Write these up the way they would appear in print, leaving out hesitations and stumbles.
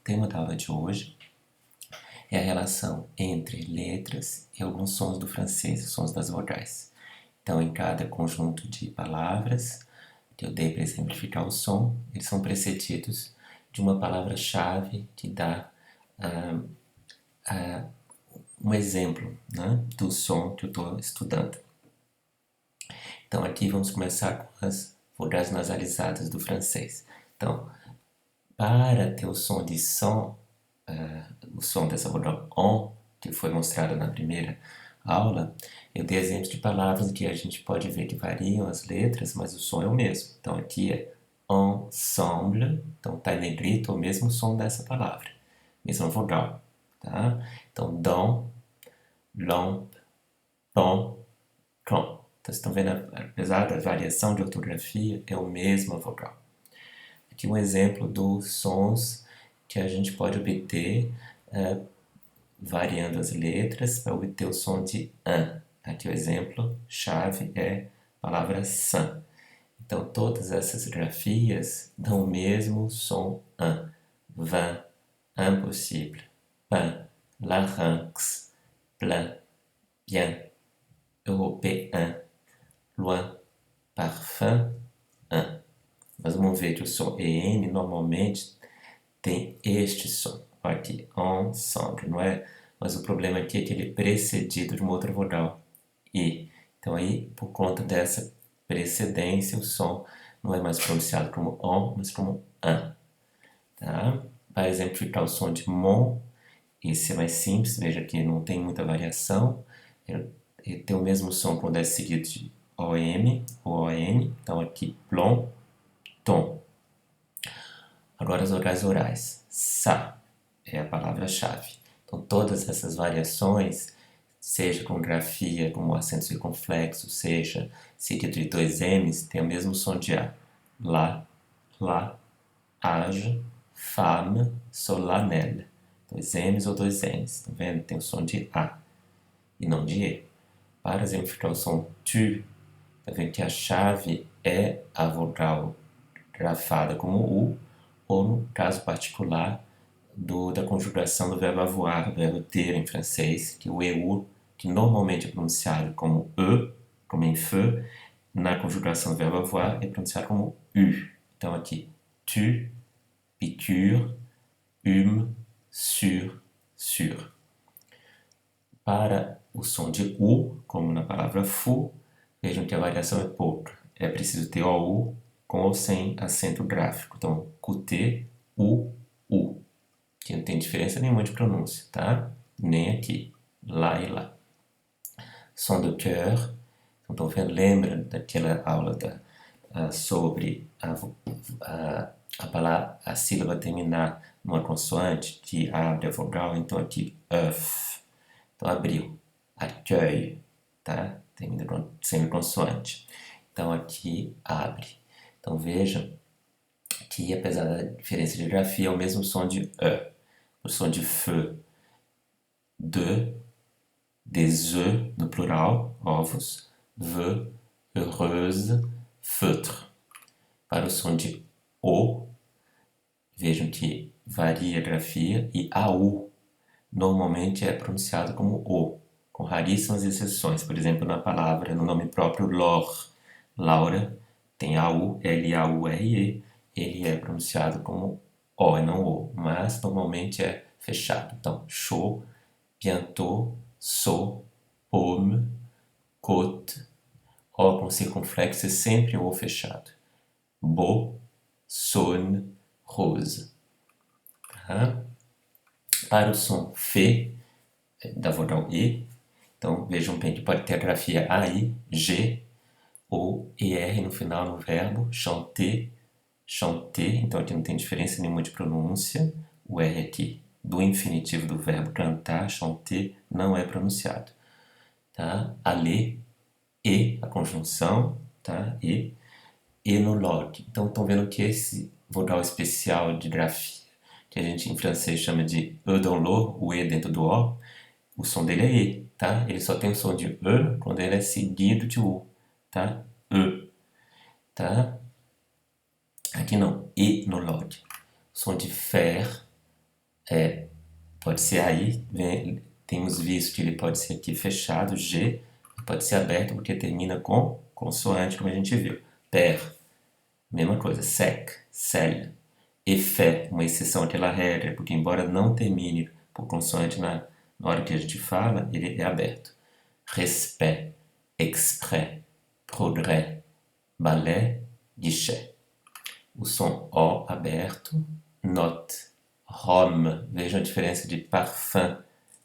tema da aula de hoje é a relação entre letras e alguns sons do francês, os sons das vogais. Então, em cada conjunto de palavras que eu dei para exemplificar o som, eles são precedidos de uma palavra-chave que dá um exemplo, né, do som que eu estou estudando. Então, aqui vamos começar com as vogais nasalizadas do francês. Então, para ter o som de som, o som dessa vogal on, que foi mostrado na primeira aula, eu dei exemplos de palavras que a gente pode ver que variam as letras, mas o som é o mesmo. Então aqui é ensemble, então está em negrito o mesmo som dessa palavra, mesma vogal, tá? Então dom, lampe, pom, com. Então vocês estão vendo, apesar da variação de ortografia, é a mesma vogal. Aqui um exemplo dos sons que a gente pode obter variando as letras para obter o som de an. Aqui o exemplo chave é a palavra san. Então todas essas grafias dão o mesmo som an. Vin, impossible, pain, larynx, plein, bien, européen, loin, parfum, un. Nós vamos ver que o som EN normalmente tem este som. Aqui, ensemble, não é? Mas o problema aqui é que ele é precedido de uma outra vogal, I. Então aí, por conta dessa precedência, o som não é mais pronunciado como on, mas como an. Tá? Para exemplificar o som de mon, esse é mais simples, veja que não tem muita variação. Ele tem o mesmo som quando é seguido de OM ou ON. Então aqui, plom, tom. Agora as vogais orais. Sa é a palavra-chave. Então todas essas variações, seja com grafia, como acento circunflexo, seja seguido de dois M's, tem o mesmo som de A. Lá, age, femme, solennel. Dois M's ou dois N's. Tá vendo? Tem o som de A e não de E. Para exemplificar o som tu, tá vendo que a chave é a vogal grafada como U, ou no caso particular da conjugação do verbo avoir, do verbo ter em francês, que o EU, que normalmente é pronunciado como E, como em feu, na conjugação do verbo avoir é pronunciado como U. Então aqui, tu, piqûre, sur, sur. Para o som de U, como na palavra fou, vejam que a variação é pouca. É preciso ter OU com ou sem acento gráfico. Então, QT, U, que não tem diferença nenhuma de pronúncia, tá? Nem aqui, lá e lá. Som do cœur. Então, lembra daquela aula sobre a sílaba terminar numa consoante que abre a vogal? Então, aqui, œuf. Então, abriu. Accueil, tá? Termina com semiconsoante. Então, aqui, abre. Então, vejam que, apesar da diferença de grafia, é o mesmo som de E. O som de feu, des œufs, no plural, ovos, veux, heureuse, feutre. Para o som de O, vejam que varia a grafia e AU normalmente é pronunciado como O, com raríssimas exceções. Por exemplo, na palavra, no nome próprio, Laura, tem AU, L-A-U-R-E, ele é pronunciado como O e não O, mas normalmente é fechado. Então, chaud, bientôt, saut, paume, côte, O com circunflexo é sempre O fechado. Beau, saône, rose. Tá? Para o som F, da vogal E, então vejam bem que pode ter a grafia AI, G, ou ER no final no verbo, chanter, chanter, então aqui não tem diferença nenhuma de pronúncia, o R aqui do infinitivo do verbo cantar, chanter, não é pronunciado, tá? Aller, E, a conjunção, tá? E no log. Então estão vendo que esse vogal especial de grafia, que a gente em francês chama de E dans l'O, o E dentro do O som dele é E, tá? Ele só tem o som de E quando ele é seguido de U, tá? E, tá? Aqui não, E no log. Som de faire, Pode ser aí, temos visto que ele pode ser aqui fechado, G, pode ser aberto porque termina com consoante, como a gente viu. Père, mesma coisa, sec, celle. Effet, uma exceção àquela regra, porque embora não termine por consoante na hora que a gente fala, ele é aberto. Respect, exprès, progrès, ballet, guichet. O som O aberto, note, Rome. Vejam a diferença de parfum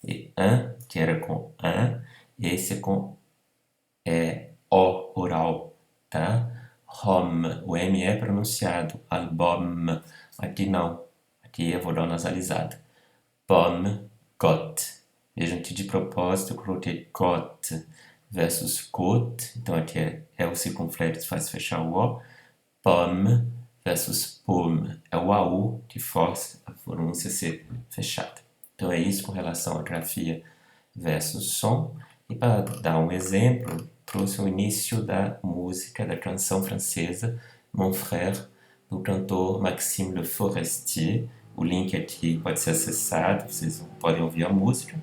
e un, que era com un, e esse é com O oral, tá? Rome, o M é pronunciado, album, aqui não, aqui eu vou dar uma nasalizada. Pomme, got. Vejam que de propósito eu coloquei got versus côte, então aqui é o circunflexo que faz fechar o O. Pomme versus pomme, é o AU que força a pronúncia ser fechada. Então é isso com relação à grafia versus som. E para dar um exemplo, trouxe o início da música, da canção francesa Mon Frère, do cantor Maxime Le Forestier. O link aqui pode ser acessado, vocês podem ouvir a música.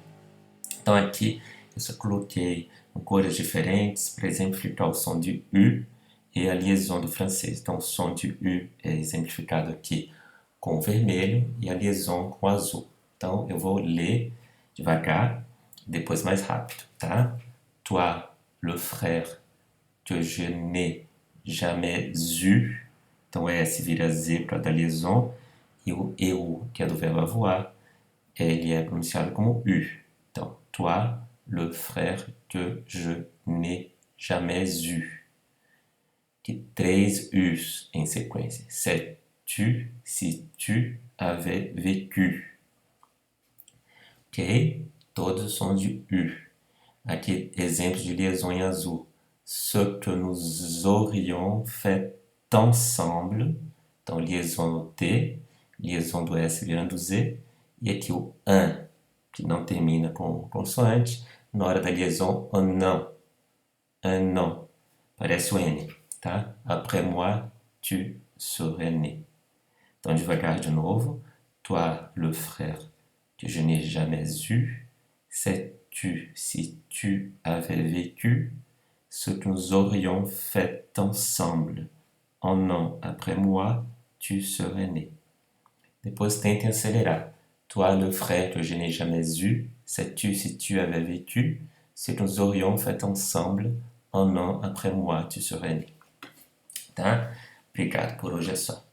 Então aqui eu só coloquei cores diferentes para exemplificar o som de U e a liaison do francês. Então o som de U é exemplificado aqui com o vermelho e a liaison com o azul. Então eu vou ler devagar, depois mais rápido, tá? Toi, le frère que je n'ai jamais eu. Então S vira Z para dar liaison. E o eu, que é do verbo avoir, ele é pronunciado como U. Então, toi, le frère que je n'ai jamais eu. Que 3 U's em sequência. Sais-tu si tu avais vécu? Ok? Todos os sons de U. Aqui, exemplos de liaison em azul. Ce que nous aurions fait ensemble. Então, liaison no T, liaison do S virando Z. E aqui o un, que não termina com consoante. Na hora da liaison, un non. Un non. Parece o N, tá? Après moi, tu serais né. Então, devagar de novo. Toi, le frère que je n'ai jamais eu. Sais-tu si tu avais vécu ce que nous aurions fait ensemble? En an après moi, tu serais né. Depois tentem acelerar. Toi, le frère que je n'ai jamais eu, sais-tu si tu avais vécu ce que nous aurions fait ensemble? En an après moi, tu serais né. Tá? Obrigado, por hoje é só.